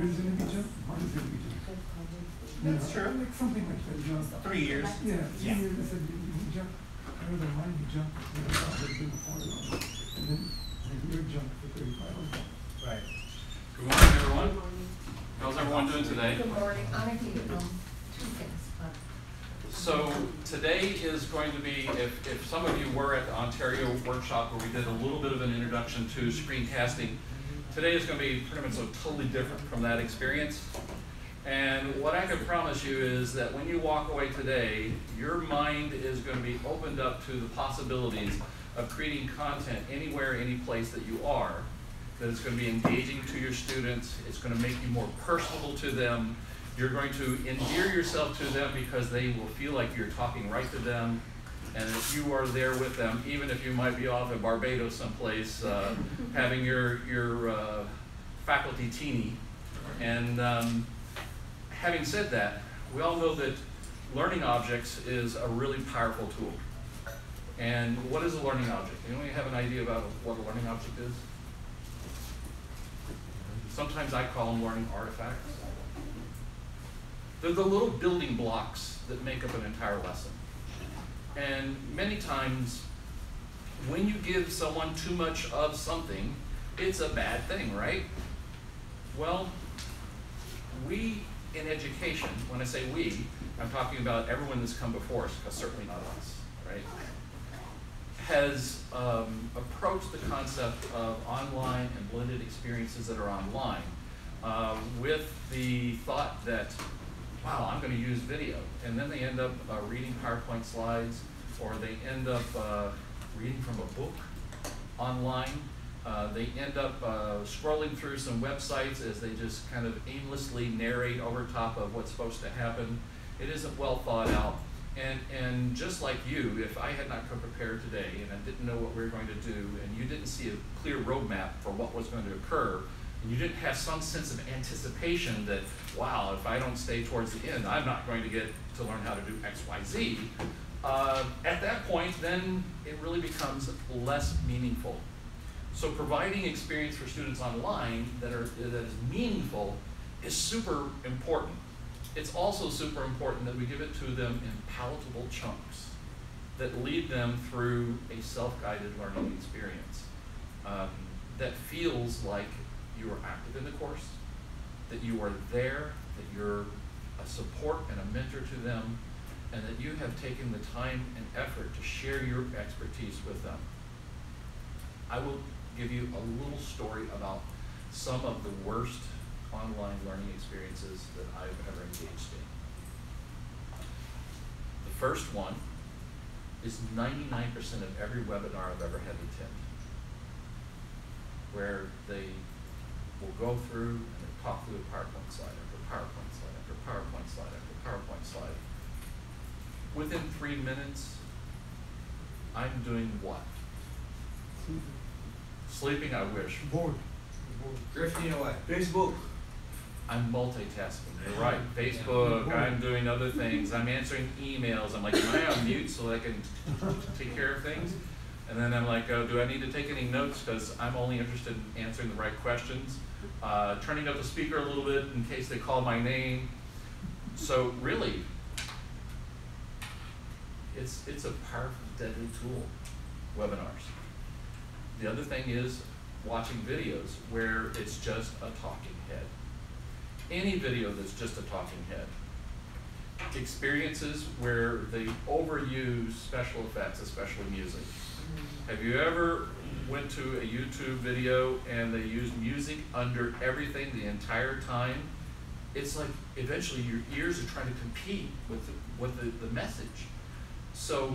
years in a jump, one is going to be jump. That's true. Like something like that, you know. 3 years. Yeah, 3 years, they said you jump, another one, you jump, you know, before, and then your jump for 35 or more. Right. Good morning, everyone. How's everyone doing today? Good morning. I need two things. So today is going to be, if some of you were at the Ontario workshop where we did a little bit of an introduction to screencasting, today is going to be pretty much so totally different from that experience. And what I can promise you is that when you walk away today, your mind is going to be opened up to the possibilities of creating content anywhere, any place that you are, that it's going to be engaging to your students, it's going to make you more personable to them, you're going to endear yourself to them because they will feel like you're talking right to them, and that you are there with them, even if you might be off in Barbados someplace, having your faculty teeny. And having said that, we all know that learning objects is a really powerful tool. And what is a learning object? Anyone have an idea about what a learning object is? Sometimes I call them learning artifacts. They're the little building blocks that make up an entire lesson. And many times, when you give someone too much of something, it's a bad thing, right? Well, we in education, when I say we, I'm talking about everyone that's come before us, because certainly not us, right? Has approached the concept of online and blended experiences that are online with the thought that, wow, I'm going to use video. And then they end up reading PowerPoint slides, or they end up reading from a book online. They end up scrolling through some websites as they just kind of aimlessly narrate over top of what's supposed to happen. It isn't well thought out. And just like you, if I had not come prepared today and I didn't know what we were going to do, and you didn't see a clear roadmap for what was going to occur, and you didn't have some sense of anticipation that, wow, if I don't stay towards the end, I'm not going to get to learn how to do X, Y, Z, at that point, then it really becomes less meaningful. So providing experience for students online that is meaningful is super important. It's also super important that we give it to them in palatable chunks that lead them through a self-guided learning experience that feels like you are active in the course, that you are there, that you're a support and a mentor to them, and that you have taken the time and effort to share your expertise with them. I will give you a little story about some of the worst online learning experiences that I've ever engaged in. The first one is 99% of every webinar I've ever had to attend, where they will go through and they talk through a PowerPoint slide after PowerPoint slide after PowerPoint slide after PowerPoint slide. Within 3 minutes, I'm doing what? Sleeping, I wish. Bored. Drifting away. Facebook. I'm multitasking, you're right. Facebook, I'm doing other things, I'm answering emails, I'm like, am I on mute so I can take care of things? And then I'm like, oh, do I need to take any notes because I'm only interested in answering the right questions? Turning up the speaker a little bit in case they call my name. So really, it's a powerful, deadly tool, webinars. The other thing is watching videos where it's just a talking head. Any video that's just a talking head. Experiences where they overuse special effects, especially music. Have you ever went to a YouTube video and they used music under everything the entire time? It's like eventually your ears are trying to compete with the message. So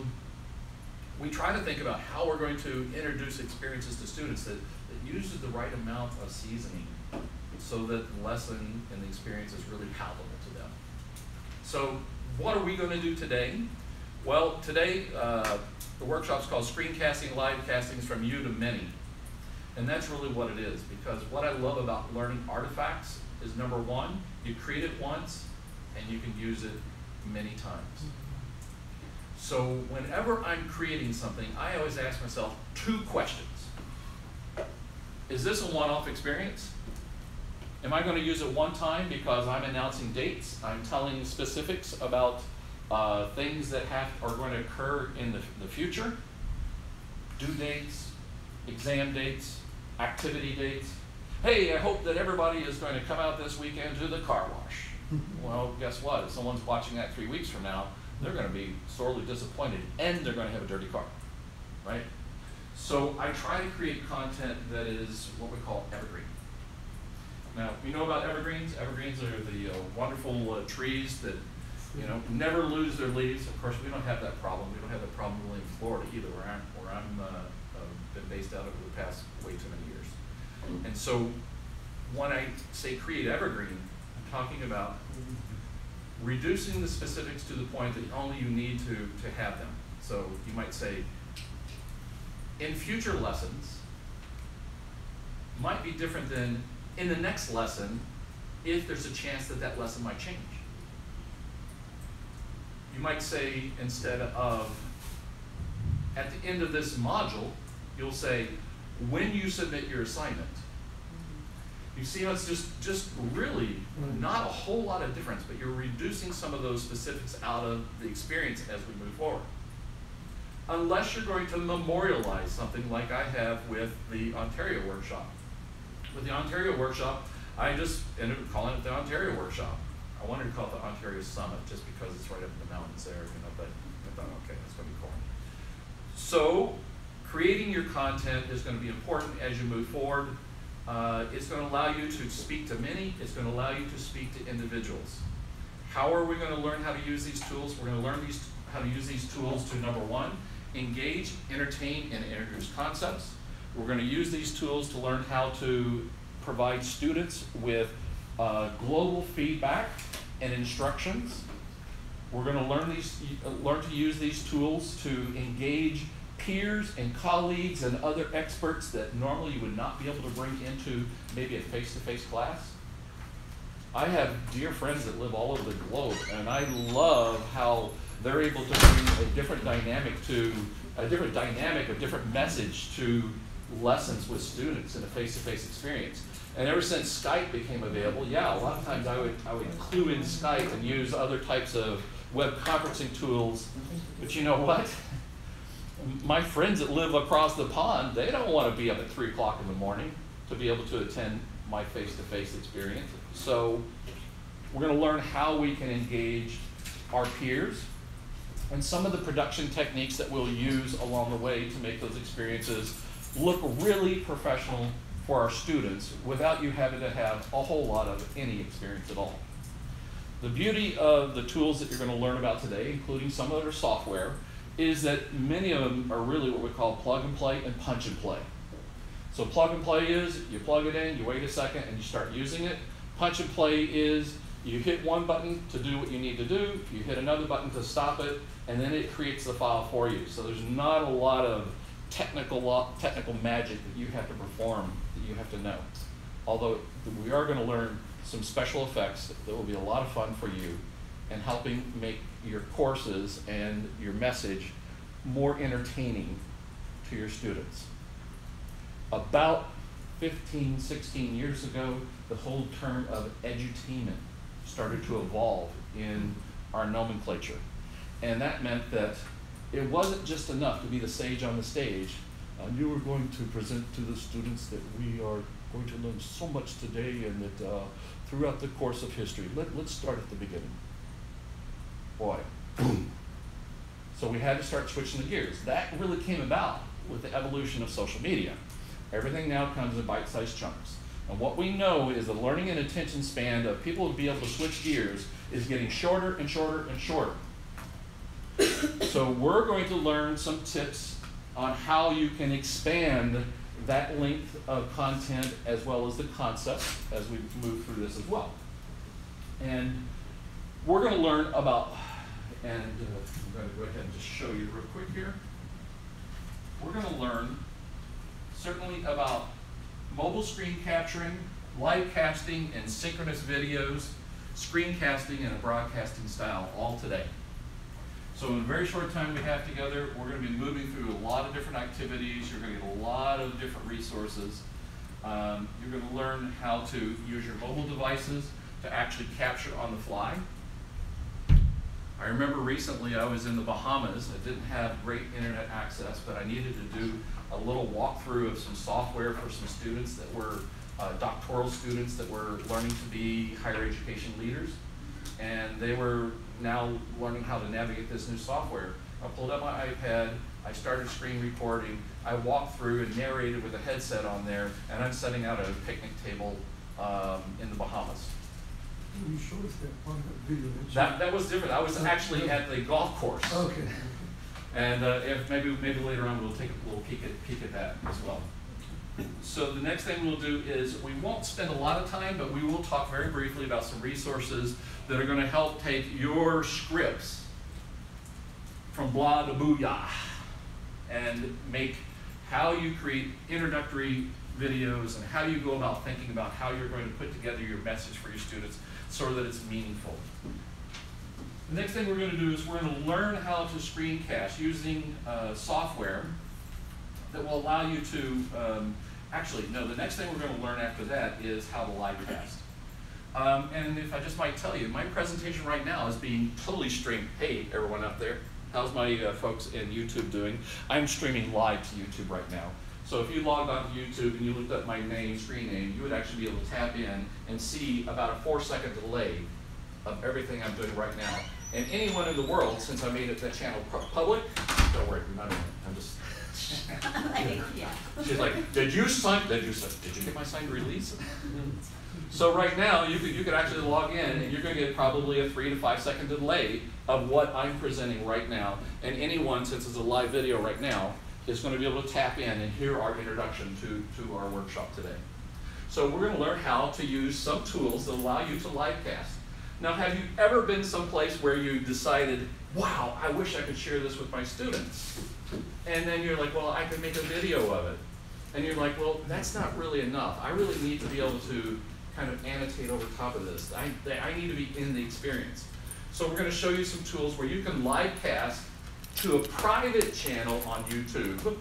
we try to think about how we're going to introduce experiences to students that uses the right amount of seasoning so that the lesson and the experience is really palatable to them. So what are we going to do today? Well, today the workshop's called Screencasting Live Castings from You to Many. And that's really what it is, because what I love about learning artifacts is, number one, you create it once and you can use it many times. So whenever I'm creating something, I always ask myself 2 questions. Is this a one-off experience? Am I going to use it one time because I'm announcing dates? I'm telling specifics about things that are going to occur in the future? Due dates, exam dates, activity dates. Hey, I hope that everybody is going to come out this weekend to the car wash. Well, guess what? If someone's watching that 3 weeks from now, they're going to be sorely disappointed, and they're going to have a dirty car, right? So I try to create content that is what we call evergreen. Now, you know about evergreens? Evergreens are the wonderful trees that, you know, never lose their leaves. Of course, we don't have that problem. We don't have that problem really in Florida either, where I'm been based out over the past way too many years. And so when I say create evergreen, I'm talking about reducing the specifics to the point that only you need to have them. So you might say, in future lessons, might be different than in the next lesson if there's a chance that that lesson might change. You might say, instead of, at the end of this module, you'll say, when you submit your assignment. You see how it's just really not a whole lot of difference, but you're reducing some of those specifics out of the experience as we move forward. Unless you're going to memorialize something like I have with the Ontario workshop. With the Ontario workshop, I just ended up calling it the Ontario workshop. I wanted to call it the Ontario Summit just because it's right up in the mountains there, you know, but I thought, okay, that's going to be corny. So, creating your content is going to be important as you move forward. It's going to allow you to speak to many. It's going to allow you to speak to individuals. How are we going to learn how to use these tools? We're going to learn how to use these tools to, number one, engage, entertain, and introduce concepts. We're going to use these tools to learn how to provide students with global feedback and instructions. We're going to learn to use these tools to engage peers and colleagues and other experts that normally you would not be able to bring into maybe a face-to-face class. I have dear friends that live all over the globe, and I love how they're able to bring a different dynamic, a different message to lessons with students in a face-to-face experience. And ever since Skype became available, yeah, a lot of times I would clue in Skype and use other types of web conferencing tools. But you know what? My friends that live across the pond, they don't want to be up at 3 o'clock in the morning to be able to attend my face-to-face experience. So we're going to learn how we can engage our peers and some of the production techniques that we'll use along the way to make those experiences look really professional for our students without you having to have a whole lot of any experience at all. The beauty of the tools that you're going to learn about today, including some of their software, is that many of them are really what we call plug and play and punch and play. So plug and play is you plug it in, you wait a second, and you start using it. Punch and play is you hit one button to do what you need to do, you hit another button to stop it, and then it creates the file for you. So there's not a lot of technical magic that you have to perform, that you have to know. Although we are going to learn some special effects that will be a lot of fun for you and helping make your courses and your message more entertaining to your students. About 15, 16 years ago, the whole term of edutainment started to evolve in our nomenclature. And that meant that it wasn't just enough to be the sage on the stage. You are going to present to the students that we are going to learn so much today and that throughout the course of history. Let's start at the beginning. Boy, boom. So we had to start switching the gears. That really came about with the evolution of social media. Everything now comes in bite-sized chunks. And what we know is the learning and attention span of people to be able to switch gears is getting shorter and shorter and shorter. So we're going to learn some tips on how you can expand that length of content as well as the concept as we move through this as well. And we're going to learn about, and I'm going to go ahead and just show you real quick here. We're going to learn certainly about mobile screen capturing, live casting, and synchronous videos, screencasting in a broadcasting style all today. So in a very short time we have together, we're going to be moving through a lot of different activities. You're going to get a lot of different resources. You're going to learn how to use your mobile devices to actually capture on the fly. I remember recently I was in the Bahamas. I didn't have great internet access, but I needed to do a little walkthrough of some software for some students that were doctoral students that were learning to be higher education leaders. And they were now learning how to navigate this new software. I pulled up my iPad, I started screen recording, I walked through and narrated with a headset on there, and I'm setting out a picnic table in the Bahamas. You showed us that part of that video, didn't you? That was different. I was actually at the golf course. Okay. And if maybe later on we'll take a little peek at that as well. So the next thing we'll do is we won't spend a lot of time, but we will talk very briefly about some resources that are going to help take your scripts from blah to booyah and make how you create introductory videos and how you go about thinking about how you're going to put together your message for your students so that it's meaningful. The next thing we're going to do is we're going to learn how to screencast using software that will allow you to, the next thing we're going to learn after that is how to live cast. And if I just might tell you, my presentation right now is being totally streamed. Hey, everyone out there, how's my folks in YouTube doing? I'm streaming live to YouTube right now. So if you logged on to YouTube and you looked up my name, screen name, you would actually be able to tap in and see about a 4-second delay of everything I'm doing right now. And anyone in the world, since I made that channel public, don't worry, you're not in it. I'm just. Yeah. She's like, did you get my signed release? So right now, you could actually log in, and you're going to get probably a 3 to 5 second delay of what I'm presenting right now. And anyone, since it's a live video right now, is going to be able to tap in and hear our introduction to our workshop today. So we're going to learn how to use some tools that allow you to live cast. Now, have you ever been someplace where you decided, wow, I wish I could share this with my students? And then you're like, well, I could make a video of it. And you're like, well, that's not really enough. I really need to be able to kind of annotate over top of this. I need to be in the experience. So we're going to show you some tools where you can live cast to a private channel on YouTube.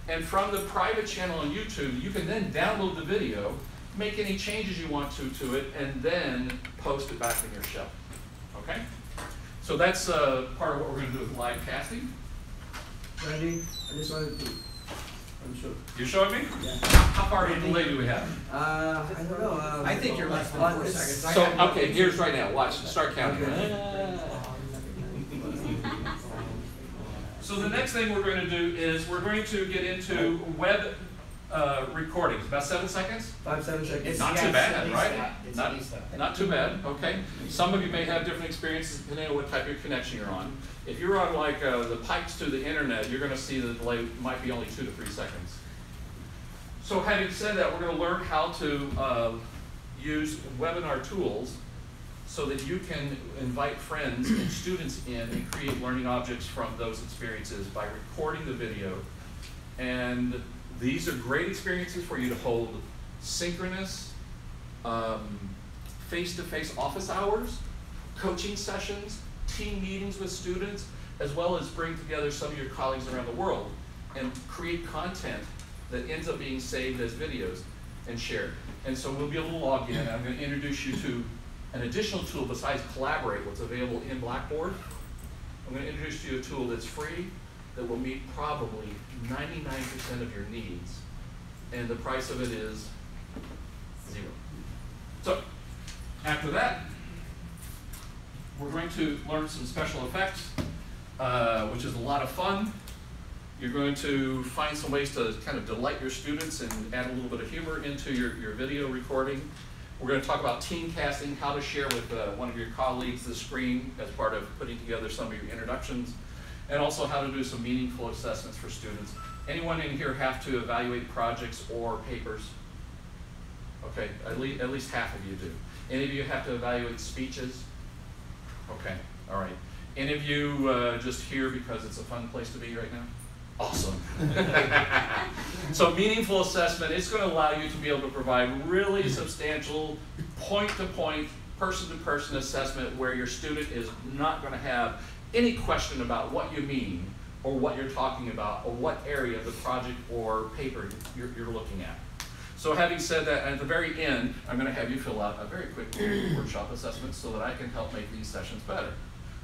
And from the private channel on YouTube, you can then download the video, make any changes you want to it, and then post it back in your show. Okay? So that's part of what we're going to do with live casting. Randy, I just wanted to, I'm sure. You're showing me? Yeah. How far of a delay do we have? I don't know. I think you're less than 4 seconds. So, okay, here's right now. Watch. Start counting. So the next thing we're going to do is we're going to get into web recordings. About 7 seconds? 7 seconds. Not too bad, right? Not too bad, okay. Some of you may have different experiences depending on what type of connection you're on. If you're on like the pipes to the internet, you're going to see the delay might be only 2 to 3 seconds. So having said that, we're going to learn how to use webinar tools so that you can invite friends and students in and create learning objects from those experiences by recording the video. And these are great experiences for you to hold synchronous, face-to-face office hours, coaching sessions, team meetings with students, as well as bring together some of your colleagues around the world and create content that ends up being saved as videos and shared. And so we'll be able to log in. I'm going to introduce you to an additional tool besides Collaborate, what's available in Blackboard. I'm going to introduce you to a tool that's free that will meet probably 99% of your needs. And the price of it is $0. So after that, we're going to learn some special effects, which is a lot of fun. You're going to find some ways to kind of delight your students and add a little bit of humor into your video recording. We're going to talk about team casting, how to share with one of your colleagues the screen as part of putting together some of your introductions, and also how to do some meaningful assessments for students. Anyone in here have to evaluate projects or papers? Okay, at least half of you do. Any of you have to evaluate speeches? Okay, all right. Any of you just here because it's a fun place to be right now? Awesome. So meaningful assessment, it's going to allow you to be able to provide really substantial point-to-point, person-to-person assessment where your student is not going to have any question about what you mean or what you're talking about or what area of the project or paper you're looking at. So having said that, at the very end, I'm going to have you fill out a very quick workshop assessment so that I can help make these sessions better.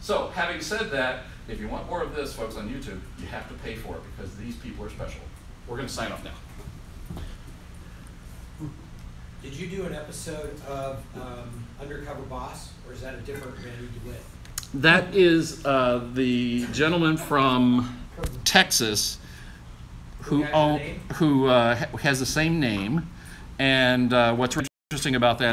So having said that, if you want more of this, folks on YouTube, you have to pay for it because these people are special. We're going to sign off now. Did you do an episode of Undercover Boss, or is that a different Randy DeWitt? That is the gentleman from Texas who Who has your name? has the same name, and what's interesting about that